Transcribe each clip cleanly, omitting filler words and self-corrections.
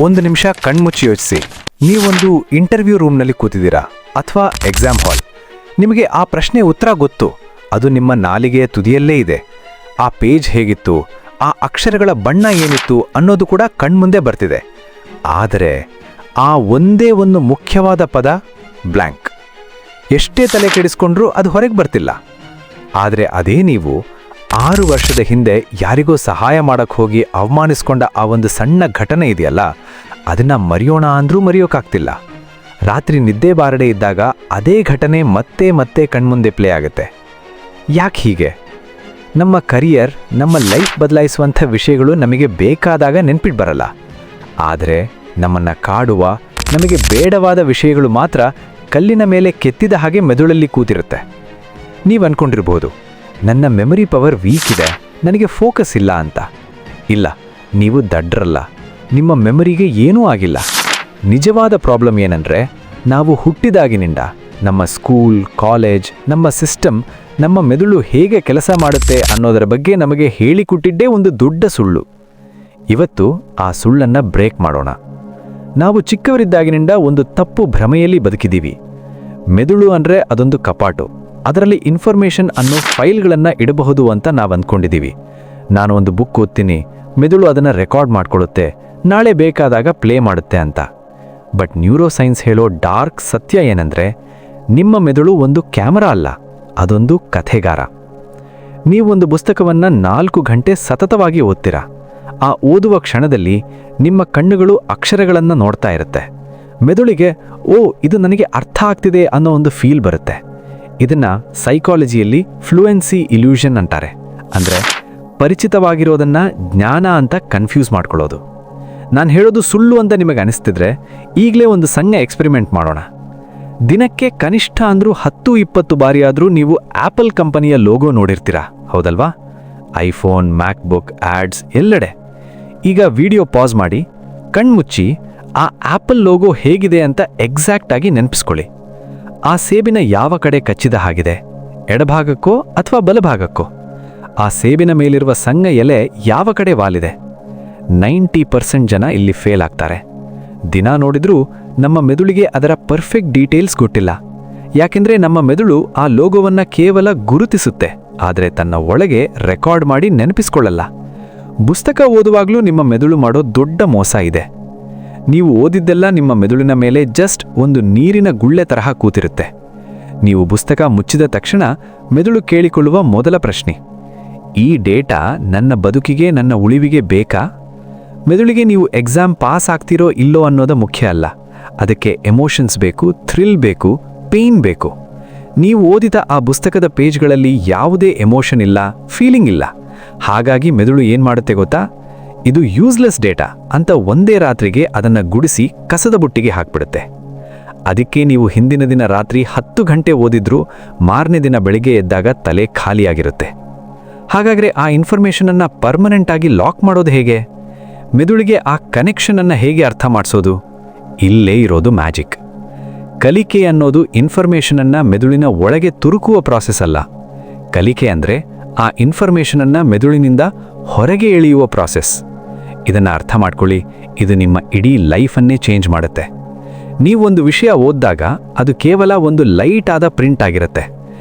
ಒಂದು ನಿಮಿಷ ಕಣ್ಮುಚ್ಚಿ ಯೋಚಿಸಿ. ನೀವೊಂದು ಇಂಟರ್ವ್ಯೂ ರೂಮ್ನಲ್ಲಿ ಕೂತಿದ್ದೀರಾ ಅಥವಾ ಎಕ್ಸಾಮ್ ಹಾಲ್. ನಿಮಗೆ ಆ ಪ್ರಶ್ನೆ ಉತ್ತರ ಗೊತ್ತು, ಅದು ನಿಮ್ಮ ನಾಲಿಗೆಯ ತುದಿಯಲ್ಲೇ ಇದೆ. ಆ ಪೇಜ್ ಹೇಗಿತ್ತು, ಆ ಅಕ್ಷರಗಳ ಬಣ್ಣ ಏನಿತ್ತು ಅನ್ನೋದು ಕೂಡ ಕಣ್ಮುಂದೆ ಬರ್ತಿದೆ. ಆದರೆ ಆ ಒಂದೇ ಒಂದು ಮುಖ್ಯವಾದ ಪದ ಬ್ಲ್ಯಾಂಕ್. ಎಷ್ಟೇ ತಲೆ ಕೆಡಿಸ್ಕೊಂಡ್ರೂ ಅದು ಹೊರಗೆ ಬರ್ತಿಲ್ಲ. ಆದರೆ ಅದೇ ನೀವು 6 ವರ್ಷದ ಹಿಂದೆ ಯಾರಿಗೋ ಸಹಾಯ ಮಾಡಕ್ಕೆ ಹೋಗಿ ಅವಮಾನಿಸ್ಕೊಂಡ ಆ ಒಂದು ಸಣ್ಣ ಘಟನೆ ಇದೆಯಲ್ಲ, ಅದನ್ನು ಮರೆಯೋಣ ಅಂದ್ರೂ ಮರೆಯೋಕ್ಕಾಗ್ತಿಲ್ಲ. ರಾತ್ರಿ ನಿದ್ದೆ ಬಾರಡೆ ಇದ್ದಾಗ ಅದೇ ಘಟನೆ ಮತ್ತೆ ಮತ್ತೆ ಕಣ್ಮುಂದೆ ಪ್ಲೇ ಆಗುತ್ತೆ. ಯಾಕೆ ಹೀಗೆ? ನಮ್ಮ ಕರಿಯರ್, ನಮ್ಮ ಲೈಫ್ ಬದಲಾಯಿಸುವಂಥ ವಿಷಯಗಳು ನಮಗೆ ಬೇಕಾದಾಗ ನೆನ್ಪಿಟ್ಟು ಬರಲ್ಲ. ಆದರೆ ನಮ್ಮನ್ನು ಕಾಡುವ, ನಮಗೆ ಬೇಡವಾದ ವಿಷಯಗಳು ಮಾತ್ರ ಕಲ್ಲಿನ ಮೇಲೆ ಕೆತ್ತಿದ ಹಾಗೆ ಮೆದುಳಲ್ಲಿ ಕೂತಿರುತ್ತೆ. ನೀವು ಅಂದ್ಕೊಂಡಿರ್ಬೋದು, ನನ್ನ ಮೆಮೊರಿ ಪವರ್ ವೀಕ್ ಇದೆ, ನನಗೆ ಫೋಕಸ್ ಇಲ್ಲ ಅಂತ. ಇಲ್ಲ, ನೀವು ದಡ್ರಲ್ಲ. ನಿಮ್ಮ ಮೆಮೊರಿಗೆ ಏನೂ ಆಗಿಲ್ಲ. ನಿಜವಾದ ಪ್ರಾಬ್ಲಮ್ ಏನಂದರೆ, ನಾವು ಹುಟ್ಟಿದಾಗಿನಿಂದ ನಮ್ಮ ಸ್ಕೂಲ್, ಕಾಲೇಜ್, ನಮ್ಮ ಸಿಸ್ಟಮ್, ನಮ್ಮ ಮೆದುಳು ಹೇಗೆ ಕೆಲಸ ಮಾಡುತ್ತೆ ಅನ್ನೋದರ ಬಗ್ಗೆ ನಮಗೆ ಹೇಳಿಕೊಟ್ಟಿದ್ದೇ ಒಂದು ದೊಡ್ಡ ಸುಳ್ಳು. ಇವತ್ತು ಆ ಸುಳ್ಳನ್ನು ಬ್ರೇಕ್ ಮಾಡೋಣ. ನಾವು ಚಿಕ್ಕವರಿದ್ದಾಗಿನಿಂದ ಒಂದು ತಪ್ಪು ಭ್ರಮೆಯಲ್ಲಿ ಬದುಕಿದ್ದೀವಿ. ಮೆದುಳು ಅಂದರೆ ಅದೊಂದು ಕಪಾಟು, ಅದರಲ್ಲಿ ಇನ್ಫಾರ್ಮೇಷನ್ ಅನ್ನೋ ಫೈಲ್ಗಳನ್ನು ಇಡಬಹುದು ಅಂತ ನಾವು ಅಂದ್ಕೊಂಡಿದ್ದೀವಿ. ನಾನು ಒಂದು ಬುಕ್ ಓದ್ತೀನಿ, ಮೆದುಳು ಅದನ್ನು ರೆಕಾರ್ಡ್ ಮಾಡ್ಕೊಳ್ಳುತ್ತೆ, ನಾಳೆ ಬೇಕಾದಾಗ ಪ್ಲೇ ಮಾಡುತ್ತೆ ಅಂತ. ಬಟ್ ನ್ಯೂರೋ ಸೈನ್ಸ್ ಹೇಳೋ ಡಾರ್ಕ್ ಸತ್ಯ ಏನಂದರೆ, ನಿಮ್ಮ ಮೆದುಳು ಒಂದು ಕ್ಯಾಮರಾ ಅಲ್ಲ, ಅದೊಂದು ಕಥೆಗಾರ. ನೀವೊಂದು ಪುಸ್ತಕವನ್ನು 4 ಗಂಟೆ ಸತತವಾಗಿ ಓದ್ತೀರಾ. ಆ ಓದುವ ಕ್ಷಣದಲ್ಲಿ ನಿಮ್ಮ ಕಣ್ಣುಗಳು ಅಕ್ಷರಗಳನ್ನು ನೋಡ್ತಾ ಇರುತ್ತೆ. ಮೆದುಳಿಗೆ ಓ, ಇದು ನನಗೆ ಅರ್ಥ ಆಗ್ತಿದೆ ಅನ್ನೋ ಒಂದು ಫೀಲ್ ಬರುತ್ತೆ. ಇದನ್ನು ಸೈಕಾಲಜಿಯಲ್ಲಿ ಫ್ಲೂಯೆನ್ಸಿ ಇಲ್ಯೂಷನ್ ಅಂತಾರೆ. ಅಂದರೆ ಪರಿಚಿತವಾಗಿರೋದನ್ನು ಜ್ಞಾನ ಅಂತ ಕನ್ಫ್ಯೂಸ್ ಮಾಡ್ಕೊಳ್ಳೋದು. ನಾನು ಹೇಳೋದು ಸುಳ್ಳು ಅಂತ ನಿಮಗೆ ಅನಿಸ್ತಿದ್ರೆ ಈಗಲೇ ಒಂದು ಸಣ್ಣ ಎಕ್ಸ್ಪೆರಿಮೆಂಟ್ ಮಾಡೋಣ. ದಿನಕ್ಕೆ ಕನಿಷ್ಠ ಅಂದರೂ 10-20 ಬಾರಿಯಾದರೂ ನೀವು ಆ್ಯಪಲ್ ಕಂಪನಿಯ ಲೋಗೋ ನೋಡಿರ್ತೀರಾ, ಹೌದಲ್ವಾ? ಐಫೋನ್, ಮ್ಯಾಕ್ಬುಕ್, ಆ್ಯಡ್ಸ್ ಎಲ್ಲೆಡೆ. ಈಗ ವಿಡಿಯೋ ಪಾಸ್ ಮಾಡಿ, ಕಣ್ಮುಚ್ಚಿ ಆ ಆ್ಯಪಲ್ ಲೋಗೋ ಹೇಗಿದೆ ಅಂತ ಎಕ್ಸಾಕ್ಟಾಗಿ ನೆನಪಿಸ್ಕೊಳ್ಳಿ. ಆ ಸೇಬಿನ ಯಾವ ಕಡೆ ಕಚ್ಚಿದ ಹಾಗಿದೆ, ಎಡಭಾಗಕ್ಕೋ ಅಥವಾ ಬಲಭಾಗಕ್ಕೋ? ಆ ಸೇಬಿನ ಮೇಲಿರುವ ಸಣ್ಣ ಎಲೆ ಯಾವ ಕಡೆ ವಾಲಿದೆ? 90% ಜನ ಇಲ್ಲಿ ಫೇಲ್ ಆಗ್ತಾರೆ. ದಿನ ನೋಡಿದ್ರೂ ನಮ್ಮ ಮೆದುಳಿಗೆ ಅದರ ಪರ್ಫೆಕ್ಟ್ ಡೀಟೇಲ್ಸ್ ಗೊತ್ತಿಲ್ಲ. ಯಾಕೆಂದರೆ ನಮ್ಮ ಮೆದುಳು ಆ ಲೋಗೋವನ್ನು ಕೇವಲ ಗುರುತಿಸುತ್ತೆ, ಆದರೆ ತನ್ನ ಒಳಗೆ ರೆಕಾರ್ಡ್ ಮಾಡಿ ನೆನಪಿಸ್ಕೊಳ್ಳಲ್ಲ. ಪುಸ್ತಕ ಓದುವಾಗಲೂ ನಿಮ್ಮ ಮೆದುಳು ಮಾಡೋ ದೊಡ್ಡ ಮೋಸ ಇದೆ. ನೀವು ಓದಿದ್ದೆಲ್ಲ ನಿಮ್ಮ ಮೆದುಳಿನ ಮೇಲೆ ಜಸ್ಟ್ ಒಂದು ನೀರಿನ ಗುಳ್ಳೆ ತರಹ ಕೂತಿರುತ್ತೆ. ನೀವು ಪುಸ್ತಕ ಮುಚ್ಚಿದ ತಕ್ಷಣ ಮೆದುಳು ಕೇಳಿಕೊಳ್ಳುವ ಮೊದಲ ಪ್ರಶ್ನೆ, ಈ ಡೇಟಾ ನನ್ನ ಬದುಕಿಗೆ, ನನ್ನ ಉಳಿವಿಗೆ ಬೇಕಾ? ಮೆದುಳಿಗೆ ನೀವು ಎಕ್ಸಾಮ್ ಪಾಸ್ ಆಗ್ತಿರೋ ಇಲ್ಲೋ ಅನ್ನೋದು ಮುಖ್ಯ ಅಲ್ಲ. ಅದಕ್ಕೆ ಎಮೋಷನ್ಸ್ ಬೇಕು, ಥ್ರಿಲ್ ಬೇಕು, ಪೇಯ್ನ್ ಬೇಕು. ನೀವು ಓದಿದ ಆ ಪುಸ್ತಕದ ಪೇಜ್ಗಳಲ್ಲಿ ಯಾವುದೇ ಎಮೋಷನ್ ಇಲ್ಲ, ಫೀಲಿಂಗ್ ಇಲ್ಲ. ಹಾಗಾಗಿ ಮೆದುಳು ಏನು ಮಾಡುತ್ತೆ ಗೊತ್ತಾ? ಇದು ಯೂಸ್ಲೆಸ್ ಡೇಟಾ ಅಂತ ಒಂದೇ ರಾತ್ರಿಗೆ ಅದನ್ನು ಗುಡಿಸಿ ಕಸದ ಬುಟ್ಟಿಗೆ ಹಾಕ್ಬಿಡುತ್ತೆ. ಅದಕ್ಕೆ ನೀವು ಹಿಂದಿನ ದಿನ ರಾತ್ರಿ 10 ಗಂಟೆ ಓದಿದ್ರೂ ಮಾರನೇ ದಿನ ಬೆಳಿಗ್ಗೆ ಎದ್ದಾಗ ತಲೆ ಖಾಲಿಯಾಗಿರುತ್ತೆ. ಹಾಗಾದರೆ ಆ ಇನ್ಫಾರ್ಮೇಷನನ್ನು ಪರ್ಮನೆಂಟ್ ಆಗಿ ಲಾಕ್ ಮಾಡೋದು ಹೇಗೆ? ಮೆದುಳಿಗೆ ಆ ಕನೆಕ್ಷನನ್ನು ಹೇಗೆ ಅರ್ಥ ಮಾಡಿಸೋದು? ಇಲ್ಲೇ ಇರೋದು ಮ್ಯಾಜಿಕ್. ಕಲಿಕೆ ಅನ್ನೋದು ಇನ್ಫಾರ್ಮೇಷನನ್ನು ಮೆದುಳಿನ ಒಳಗೆ ತುರುಕುವ ಪ್ರಾಸೆಸ್ ಅಲ್ಲ. ಕಲಿಕೆ ಅಂದರೆ ಆ ಇನ್ಫಾರ್ಮೇಷನನ್ನು ಮೆದುಳಿನಿಂದ ಹೊರಗೆ ಎಳೆಯುವ ಪ್ರಾಸೆಸ್. ಇದನ್ನು ಅರ್ಥ ಮಾಡ್ಕೊಳ್ಳಿ, ಇದು ನಿಮ್ಮ ಇಡೀ ಲೈಫನ್ನೇ ಚೇಂಜ್ ಮಾಡುತ್ತೆ. ನೀವೊಂದು ವಿಷಯ ಓದಿದಾಗ ಅದು ಕೇವಲ ಒಂದು ಲೈಟ್ ಆದ ಪ್ರಿಂಟ್ ಆಗಿರುತ್ತೆ.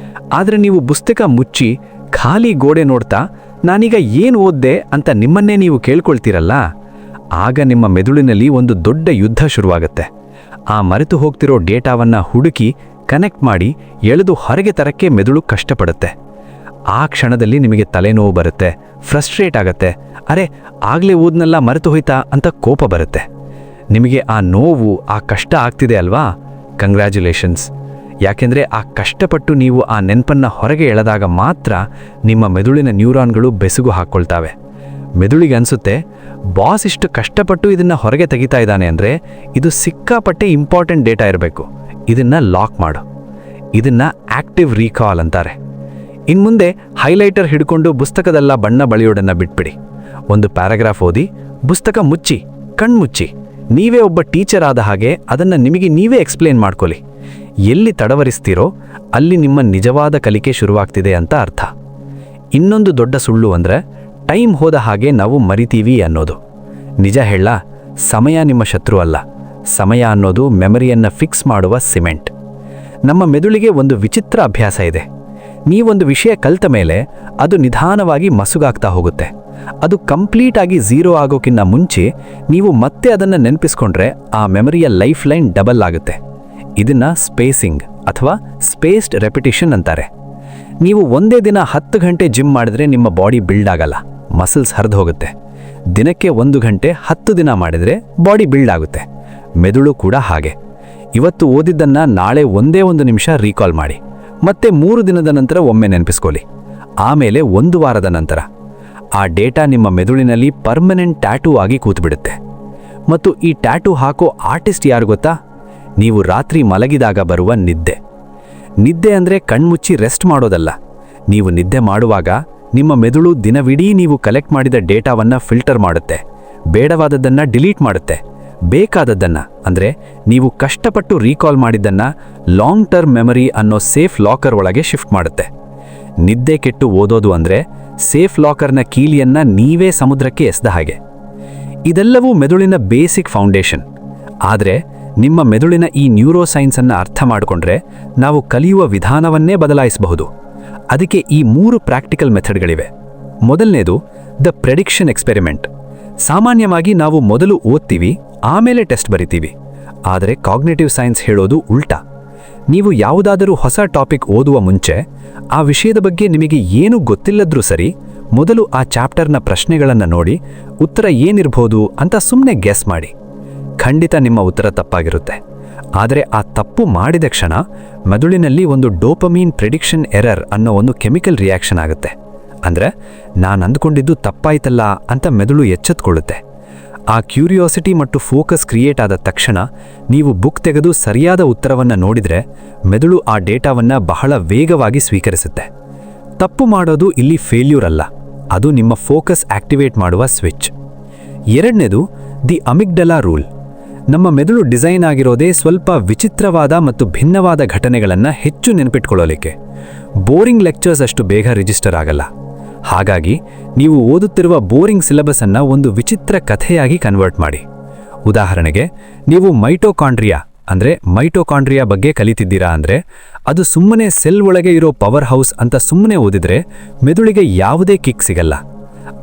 ಆದರೆ ನೀವು ಪುಸ್ತಕ ಮುಚ್ಚಿ ಖಾಲಿ ಗೋಡೆ ನೋಡ್ತಾ ನಾನೀಗ ಏನು ಓದ್ದೆ ಅಂತ ನಿಮ್ಮನ್ನೇ ನೀವು ಕೇಳ್ಕೊಳ್ತೀರಲ್ಲ, ಆಗ ನಿಮ್ಮ ಮೆದುಳಿನಲ್ಲಿ ಒಂದು ದೊಡ್ಡ ಯುದ್ಧ ಶುರುವಾಗುತ್ತೆ. ಆ ಮರೆತು ಹೋಗ್ತಿರೋ ಡೇಟಾವನ್ನು ಹುಡುಕಿ ಕನೆಕ್ಟ್ ಮಾಡಿ ಎಳೆದು ಹೊರಗೆ ತರಕ್ಕೆ ಮೆದುಳು ಕಷ್ಟಪಡುತ್ತೆ. ಆ ಕ್ಷಣದಲ್ಲಿ ನಿಮಗೆ ತಲೆನೋವು ಬರುತ್ತೆ, ಫ್ರಸ್ಟ್ರೇಟ್ ಆಗತ್ತೆ. ಅರೆ, ಆಗಲೇ ಓದ್ನೆಲ್ಲ ಮರೆತು ಹೋಯ್ತಾ ಅಂತ ಕೋಪ ಬರುತ್ತೆ. ನಿಮಗೆ ಆ ನೋವು, ಆ ಕಷ್ಟ ಆಗ್ತಿದೆ ಅಲ್ವಾ? ಕಂಗ್ರ್ಯಾಚುಲೇಷನ್ಸ್. ಯಾಕೆಂದರೆ ಆ ಕಷ್ಟಪಟ್ಟು ನೀವು ಆ ನೆನಪನ್ನು ಹೊರಗೆ ಎಳೆದಾಗ ಮಾತ್ರ ನಿಮ್ಮ ಮೆದುಳಿನ ನ್ಯೂರಾನ್ಗಳು ಬೆಸುಗು ಹಾಕ್ಕೊಳ್ತಾವೆ. ಮೆದುಳಿಗೆ ಅನಿಸುತ್ತೆ, ಬಾಸ್ ಇಷ್ಟು ಕಷ್ಟಪಟ್ಟು ಇದನ್ನು ಹೊರಗೆ ತೆಗಿತಾ ಇದ್ದಾನೆ ಅಂದರೆ ಇದು ಸಿಕ್ಕಾಪಟ್ಟೆ ಇಂಪಾರ್ಟೆಂಟ್ ಡೇಟಾ ಇರಬೇಕು, ಇದನ್ನು ಲಾಕ್ ಮಾಡು. ಇದನ್ನು ಆಕ್ಟಿವ್ ರೀಕಾಲ್ ಅಂತಾರೆ. ಇನ್ಮುಂದೆ ಹೈಲೈಟರ್ ಹಿಡ್ಕೊಂಡು ಪುಸ್ತಕದೆಲ್ಲ ಬಣ್ಣ ಬಳಿಯೋಡನ್ನು ಬಿಟ್ಬಿಡಿ. ಒಂದು ಪ್ಯಾರಾಗ್ರಾಫ್ ಓದಿ, ಪುಸ್ತಕ ಮುಚ್ಚಿ, ಕಣ್ಮುಚ್ಚಿ, ನೀವೇ ಒಬ್ಬ ಟೀಚರ್ ಆದ ಹಾಗೆ ಅದನ್ನು ನಿಮಗೆ ನೀವೇ ಎಕ್ಸ್ಪ್ಲೇನ್ ಮಾಡ್ಕೊಳ್ಳಿ. ಎಲ್ಲಿ ತಡವರಿಸ್ತೀರೋ ಅಲ್ಲಿ ನಿಮ್ಮ ನಿಜವಾದ ಕಲಿಕೆ ಶುರುವಾಗ್ತಿದೆ ಅಂತ ಅರ್ಥ. ಇನ್ನೊಂದು ದೊಡ್ಡ ಸುಳ್ಳು ಅಂದರೆ ಟೈಮ್ ಹೋದ ಹಾಗೆ ನಾವು ಮರಿತೀವಿ ಅನ್ನೋದು. ನಿಜ ಹೇಳ, ಸಮಯ ನಿಮ್ಮ ಶತ್ರು ಅಲ್ಲ. ಸಮಯ ಅನ್ನೋದು ಮೆಮರಿಯನ್ನು ಫಿಕ್ಸ್ ಮಾಡುವ ಸಿಮೆಂಟ್. ನಮ್ಮ ಮೆದುಳಿಗೆ ಒಂದು ವಿಚಿತ್ರ ಅಭ್ಯಾಸ ಇದೆ. ನೀವೊಂದು ವಿಷಯ ಕಲಿತ ಮೇಲೆ ಅದು ನಿಧಾನವಾಗಿ ಮಸುಗಾಗ್ತಾ ಹೋಗುತ್ತೆ. ಅದು ಕಂಪ್ಲೀಟಾಗಿ ಝೀರೋ ಆಗೋಕ್ಕಿಂತ ಮುಂಚೆ ನೀವು ಮತ್ತೆ ಅದನ್ನು ನೆನಪಿಸ್ಕೊಂಡ್ರೆ ಆ ಮೆಮರಿಯ ಲೈಫ್ ಲೈನ್ ಡಬಲ್ ಆಗುತ್ತೆ. ಇದನ್ನು ಸ್ಪೇಸಿಂಗ್ ಅಥವಾ ಸ್ಪೇಸ್ಡ್ ರೆಪಿಟೇಷನ್ ಅಂತಾರೆ. ನೀವು ಒಂದೇ ದಿನ 10 ಗಂಟೆ ಜಿಮ್ ಮಾಡಿದ್ರೆ ನಿಮ್ಮ ಬಾಡಿ ಬಿಲ್ಡ್ ಆಗಲ್ಲ, ಮಸಲ್ಸ್ ಹರಿದು ಹೋಗುತ್ತೆ. ದಿನಕ್ಕೆ 1 ಗಂಟೆ 10 ದಿನ ಮಾಡಿದರೆ ಬಾಡಿ ಬಿಲ್ಡ್ ಆಗುತ್ತೆ. ಮೆದುಳು ಕೂಡ ಹಾಗೆ. ಇವತ್ತು ಓದಿದ್ದನ್ನು ನಾಳೆ ಒಂದೇ 1 ನಿಮಿಷ ರೀಕಾಲ್ ಮಾಡಿ, ಮತ್ತೆ 3 ದಿನದ ನಂತರ ಒಮ್ಮೆ ನೆನಪಿಸ್ಕೊಳ್ಳಿ, ಆಮೇಲೆ 1 ವಾರದ ನಂತರ ಆ ಡೇಟಾ ನಿಮ್ಮ ಮೆದುಳಿನಲ್ಲಿ ಪರ್ಮನೆಂಟ್ ಟ್ಯಾಟೂ ಆಗಿ ಕೂತ್ಬಿಡುತ್ತೆ. ಮತ್ತು ಈ ಟ್ಯಾಟೂ ಹಾಕೋ ಆರ್ಟಿಸ್ಟ್ ಯಾರು ಗೊತ್ತಾ? ನೀವು ರಾತ್ರಿ ಮಲಗಿದಾಗ ಬರುವ ನಿದ್ದೆ. ನಿದ್ದೆ ಅಂದರೆ ಕಣ್ಮುಚ್ಚಿ ರೆಸ್ಟ್ ಮಾಡೋದಲ್ಲ. ನೀವು ನಿದ್ದೆ ಮಾಡುವಾಗ ನಿಮ್ಮ ಮೆದುಳು ದಿನವಿಡೀ ನೀವು ಕಲೆಕ್ಟ್ ಮಾಡಿದ ಡೇಟಾವನ್ನು ಫಿಲ್ಟರ್ ಮಾಡುತ್ತೆ, ಬೇಡವಾದದ್ದನ್ನು ಡಿಲೀಟ್ ಮಾಡುತ್ತೆ, ಬೇಕಾದದ್ದನ್ನು ಅಂದರೆ ನೀವು ಕಷ್ಟಪಟ್ಟು ರೀಕಾಲ್ ಮಾಡಿದ್ದನ್ನು ಲಾಂಗ್ ಟರ್ಮ್ ಮೆಮರಿ ಅನ್ನೋ ಸೇಫ್ ಲಾಕರ್ ಒಳಗೆ ಶಿಫ್ಟ್ ಮಾಡುತ್ತೆ. ನಿದ್ದೆ ಕೆಟ್ಟು ಓದೋದು ಅಂದರೆ ಸೇಫ್ ಲಾಕರ್ನ ಕೀಲಿಯನ್ನು ನೀವೇ ಸಮುದ್ರಕ್ಕೆ ಎಸೆದ ಹಾಗೆ. ಇದೆಲ್ಲವೂ ಮೆದುಳಿನ ಬೇಸಿಕ್ ಫೌಂಡೇಶನ್. ಆದರೆ ನಿಮ್ಮ ಮೆದುಳಿನ ಈ ನ್ಯೂರೋ ಸೈನ್ಸನ್ನು ಅರ್ಥ ಮಾಡಿಕೊಂಡ್ರೆ ನಾವು ಕಲಿಯುವ ವಿಧಾನವನ್ನೇ ಬದಲಾಯಿಸಬಹುದು. ಅದಕ್ಕೆ ಈ 3 ಪ್ರಾಕ್ಟಿಕಲ್ ಮೆಥಡ್ಗಳಿವೆ. ಮೊದಲನೇದು ದ ಪ್ರೆಡಿಕ್ಷನ್ ಎಕ್ಸ್ಪೆರಿಮೆಂಟ್. ಸಾಮಾನ್ಯವಾಗಿ ನಾವು ಮೊದಲು ಓದ್ತೀವಿ, ಆಮೇಲೆ ಟೆಸ್ಟ್ ಬರಿತೀವಿ. ಆದರೆ ಕಾಗ್ನಿಟಿವ್ ಸೈನ್ಸ್ ಹೇಳೋದು ಉಲ್ಟಾ. ನೀವು ಯಾವುದಾದರೂ ಹೊಸ ಟಾಪಿಕ್ ಓದುವ ಮುಂಚೆ ಆ ವಿಷಯದ ಬಗ್ಗೆ ನಿಮಗೆ ಏನೂ ಗೊತ್ತಿಲ್ಲದ್ರೂ ಸರಿ, ಮೊದಲು ಆ ಚಾಪ್ಟರ್ನ ಪ್ರಶ್ನೆಗಳನ್ನು ನೋಡಿ ಉತ್ತರ ಏನಿರ್ಬೋದು ಅಂತ ಸುಮ್ಮನೆ ಗೆಸ್ ಮಾಡಿ. ಖಂಡಿತ ನಿಮ್ಮ ಉತ್ತರ ತಪ್ಪಾಗಿರುತ್ತೆ. ಆದರೆ ಆ ತಪ್ಪು ಮಾಡಿದ ಕ್ಷಣ ಮೆದುಳಿನಲ್ಲಿ ಒಂದು ಡೋಪಮೀನ್ ಪ್ರೆಡಿಕ್ಷನ್ ಎರರ್ ಅನ್ನೋ ಒಂದು ಕೆಮಿಕಲ್ ರಿಯಾಕ್ಷನ್ ಆಗುತ್ತೆ. ಅಂದರೆ ನಾನು ಅಂದ್ಕೊಂಡಿದ್ದು ತಪ್ಪಾಯ್ತಲ್ಲ ಅಂತ ಮೆದುಳು ಎಚ್ಚೆತ್ಕೊಳ್ಳುತ್ತೆ. ಆ ಕ್ಯೂರಿಯಾಸಿಟಿ ಮತ್ತು ಫೋಕಸ್ ಕ್ರಿಯೇಟ್ ಆದ ತಕ್ಷಣ ನೀವು ಬುಕ್ ತೆಗೆದು ಸರಿಯಾದ ಉತ್ತರವನ್ನು ನೋಡಿದರೆ ಮೆದುಳು ಆ ಡೇಟಾವನ್ನು ಬಹಳ ವೇಗವಾಗಿ ಸ್ವೀಕರಿಸುತ್ತೆ. ತಪ್ಪು ಮಾಡೋದು ಇಲ್ಲಿ ಫೇಲ್ಯೂರ್ ಅಲ್ಲ, ಅದು ನಿಮ್ಮ ಫೋಕಸ್ ಆಕ್ಟಿವೇಟ್ ಮಾಡುವ ಸ್ವಿಚ್. ಎರಡನೇದು ದಿ ಅಮಿಗ್ಡಲಾ ರೂಲ್. ನಮ್ಮ ಮೆದುಳು ಡಿಸೈನ್ ಆಗಿರೋದೇ ಸ್ವಲ್ಪ ವಿಚಿತ್ರವಾದ ಮತ್ತು ಭಿನ್ನವಾದ ಘಟನೆಗಳನ್ನು ಹೆಚ್ಚು ನೆನಪಿಟ್ಕೊಳ್ಳೋಲಿಕ್ಕೆ. ಬೋರಿಂಗ್ ಲೆಕ್ಚರ್ಸ್ ಅಷ್ಟು ಬೇಗ ರಿಜಿಸ್ಟರ್ ಆಗಲ್ಲ. ಹಾಗಾಗಿ ನೀವು ಓದುತ್ತಿರುವ ಬೋರಿಂಗ್ ಸಿಲೆಬಸ್ ಅನ್ನು ಒಂದು ವಿಚಿತ್ರ ಕಥೆಯಾಗಿ ಕನ್ವರ್ಟ್ ಮಾಡಿ. ಉದಾಹರಣೆಗೆ, ನೀವು ಮೈಟೋಕಾಂಡ್ರಿಯಾ ಬಗ್ಗೆ ಕಲಿತಿದ್ದೀರಾ ಅಂದರೆ ಅದು ಸುಮ್ಮನೆ ಸೆಲ್ ಒಳಗೆ ಇರೋ ಪವರ್ ಹೌಸ್ ಅಂತ ಸುಮ್ಮನೆ ಓದಿದ್ರೆ ಮೆದುಳಿಗೆ ಯಾವುದೇ ಕಿಕ್ ಸಿಗಲ್ಲ.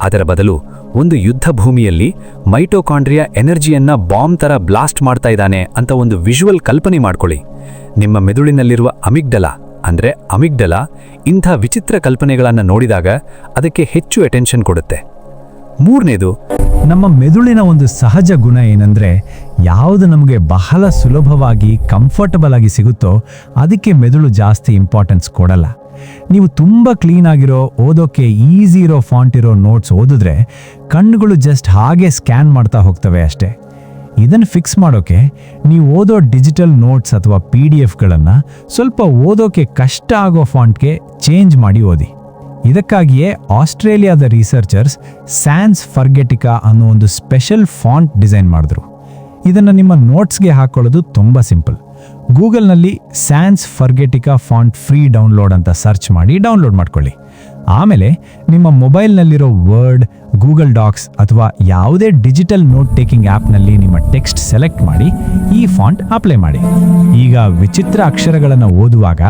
ಅದರ ಬದಲು ಒಂದು ಯುದ್ಧ ಭೂಮಿಯಲ್ಲಿ ಮೈಟೋಕಾಂಡ್ರಿಯಾ ಎನರ್ಜಿಯನ್ನ ಬಾಂಬ್ ಥರ ಬ್ಲಾಸ್ಟ್ ಮಾಡ್ತಾ ಇದ್ದಾನೆ ಅಂತ ಒಂದು ವಿಜುವಲ್ ಕಲ್ಪನೆ ಮಾಡ್ಕೊಳ್ಳಿ. ನಿಮ್ಮ ಮೆದುಳಿನಲ್ಲಿರುವ ಅಮಿಗ್ಡಲಾ ಇಂಥ ವಿಚಿತ್ರ ಕಲ್ಪನೆಗಳನ್ನು ನೋಡಿದಾಗ ಅದಕ್ಕೆ ಹೆಚ್ಚು ಅಟೆನ್ಷನ್ ಕೊಡುತ್ತೆ. ಮೂರನೇದು, ನಮ್ಮ ಮೆದುಳಿನ ಒಂದು ಸಹಜ ಗುಣ ಏನಂದ್ರೆ, ಯಾವುದು ನಮಗೆ ಬಹಳ ಸುಲಭವಾಗಿ ಕಂಫರ್ಟಬಲ್ ಆಗಿ ಸಿಗುತ್ತೋ ಅದಕ್ಕೆ ಮೆದುಳು ಜಾಸ್ತಿ ಇಂಪಾರ್ಟೆನ್ಸ್ ಕೊಡಲ್ಲ. ನೀವು ತುಂಬ ಕ್ಲೀನ್ ಆಗಿರೋ, ಓದೋಕೆ ಈಸಿ ಇರೋ ಫಾಂಟ್ ಇರೋ ನೋಟ್ಸ್ ಓದಿದ್ರೆ ಕಣ್ಣುಗಳು ಜಸ್ಟ್ ಹಾಗೆ ಸ್ಕ್ಯಾನ್ ಮಾಡ್ತಾ ಹೋಗ್ತವೆ ಅಷ್ಟೇ. ಇದನ್ನು ಫಿಕ್ಸ್ ಮಾಡೋಕೆ ನೀವು ಓದೋ ಡಿಜಿಟಲ್ ನೋಟ್ಸ್ ಅಥವಾ PDF-ಗಳನ್ನು ಸ್ವಲ್ಪ ಓದೋಕೆ ಕಷ್ಟ ಆಗೋ ಫಾಂಟ್ಗೆ ಚೇಂಜ್ ಮಾಡಿ ಓದಿ. ಇದಕ್ಕಾಗಿಯೇ ಆಸ್ಟ್ರೇಲಿಯಾದ ರಿಸರ್ಚರ್ಸ್ ಸ್ಯಾನ್ಸ್ ಫರ್ಗೆಟಿಕಾ ಅನ್ನೋ ಒಂದು ಸ್ಪೆಷಲ್ ಫಾಂಟ್ ಡಿಸೈನ್ ಮಾಡಿದ್ರು. ಇದನ್ನು ನಿಮ್ಮ ನೋಟ್ಸ್ಗೆ ಹಾಕೊಳ್ಳೋದು ತುಂಬ ಸಿಂಪಲ್. ಗೂಗಲ್ನಲ್ಲಿ ಸ್ಯಾನ್ಸ್ ಫರ್ಗೆಟಿಕಾ ಫಾಂಟ್ ಫ್ರೀ ಡೌನ್ಲೋಡ್ ಅಂತ ಸರ್ಚ್ ಮಾಡಿ ಡೌನ್ಲೋಡ್ ಮಾಡ್ಕೊಳ್ಳಿ. ಆಮೇಲೆ ನಿಮ್ಮ ಮೊಬೈಲ್ನಲ್ಲಿರೋ ವರ್ಡ್, ಗೂಗಲ್ ಡಾಕ್ಸ್ ಅಥವಾ ಯಾವುದೇ ಡಿಜಿಟಲ್ ನೋಟ್ ಟೇಕಿಂಗ್ ಆ್ಯಪ್ನಲ್ಲಿ ನಿಮ್ಮ ಟೆಕ್ಸ್ಟ್ ಸೆಲೆಕ್ಟ್ ಮಾಡಿ ಈ ಫಾಂಟ್ ಅಪ್ಲೈ ಮಾಡಿ. ಈಗ ವಿಚಿತ್ರ ಅಕ್ಷರಗಳನ್ನು ಓದುವಾಗ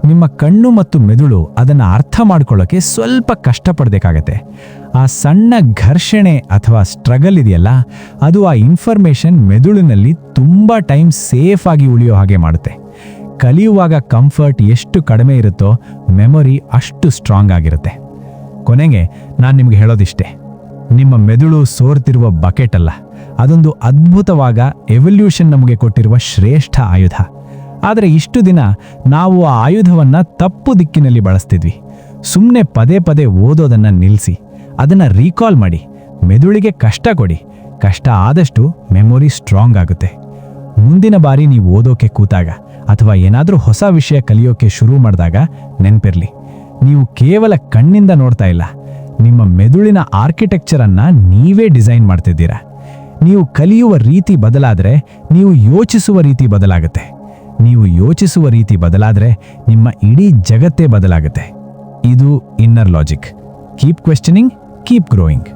ನಿಮ್ಮ ಕಣ್ಣು ಮತ್ತು ಮೆದುಳು ಅದನ್ನು ಅರ್ಥ ಮಾಡ್ಕೊಳ್ಳೋಕೆ ಸ್ವಲ್ಪ ಕಷ್ಟಪಡಬೇಕಾಗತ್ತೆ. ಆ ಸಣ್ಣ ಘರ್ಷಣೆ ಅಥವಾ ಸ್ಟ್ರಗಲ್ ಇದೆಯಲ್ಲ, ಅದು ಆ ಇನ್ಫಾರ್ಮೇಷನ್ ಮೆದುಳಿನಲ್ಲಿ ತುಂಬ ಟೈಮ್ ಸೇಫ್ ಆಗಿ ಉಳಿಯೋ ಹಾಗೆ ಮಾಡುತ್ತೆ. ಕಲಿಯುವಾಗ ಕಂಫರ್ಟ್ ಎಷ್ಟು ಕಡಿಮೆ ಇರುತ್ತೋ ಮೆಮೊರಿ ಅಷ್ಟು ಸ್ಟ್ರಾಂಗ್ ಆಗಿರುತ್ತೆ. ಕೊನೆಗೆ ನಾನು ನಿಮಗೆ ಹೇಳೋದಿಷ್ಟೇ, ನಿಮ್ಮ ಮೆದುಳು ಸೋರ್ತಿರುವ ಬಕೆಟ್ ಅಲ್ಲ, ಅದೊಂದು ಅದ್ಭುತವಾದ ಎವಲ್ಯೂಷನ್ ನಮಗೆ ಕೊಟ್ಟಿರುವ ಶ್ರೇಷ್ಠ ಆಯುಧ. ಆದರೆ ಇಷ್ಟು ದಿನ ನಾವು ಆ ಆಯುಧವನ್ನು ತಪ್ಪು ದಿಕ್ಕಿನಲ್ಲಿ ಬಳಸ್ತಿದ್ವಿ. ಸುಮ್ಮನೆ ಪದೇ ಪದೇ ಓದೋದನ್ನು ನಿಲ್ಲಿಸಿ ಅದನ್ನು ರೀಕಾಲ್ ಮಾಡಿ, ಮೆದುಳಿಗೆ ಕಷ್ಟ ಕೊಡಿ. ಕಷ್ಟ ಆದಷ್ಟು ಮೆಮೊರಿ ಸ್ಟ್ರಾಂಗ್ ಆಗುತ್ತೆ. ಮುಂದಿನ ಬಾರಿ ನೀವು ಓದೋಕೆ ಕೂತಾಗ ಅಥವಾ ಏನಾದರೂ ಹೊಸ ವಿಷಯ ಕಲಿಯೋಕೆ ಶುರು ಮಾಡಿದಾಗ ನೆನಪಿರಲಿ, ನೀವು ಕೇವಲ ಕಣ್ಣಿಂದ ನೋಡ್ತಾ ಇಲ್ಲ, ನಿಮ್ಮ ಮೆದುಳಿನ ಆರ್ಕಿಟೆಕ್ಚರನ್ನು ನೀವೇ ಡಿಸೈನ್ ಮಾಡ್ತಿದ್ದೀರಾ. ನೀವು ಕಲಿಯುವ ರೀತಿ ಬದಲಾದರೆ ನೀವು ಯೋಚಿಸುವ ರೀತಿ ಬದಲಾಗುತ್ತೆ. ನೀವು ಯೋಚಿಸುವ ರೀತಿ ಬದಲಾದರೆ ನಿಮ್ಮ ಇಡೀ ಜಗತ್ತೇ ಬದಲಾಗುತ್ತೆ. ಇದು inner logic. Keep questioning, keep growing.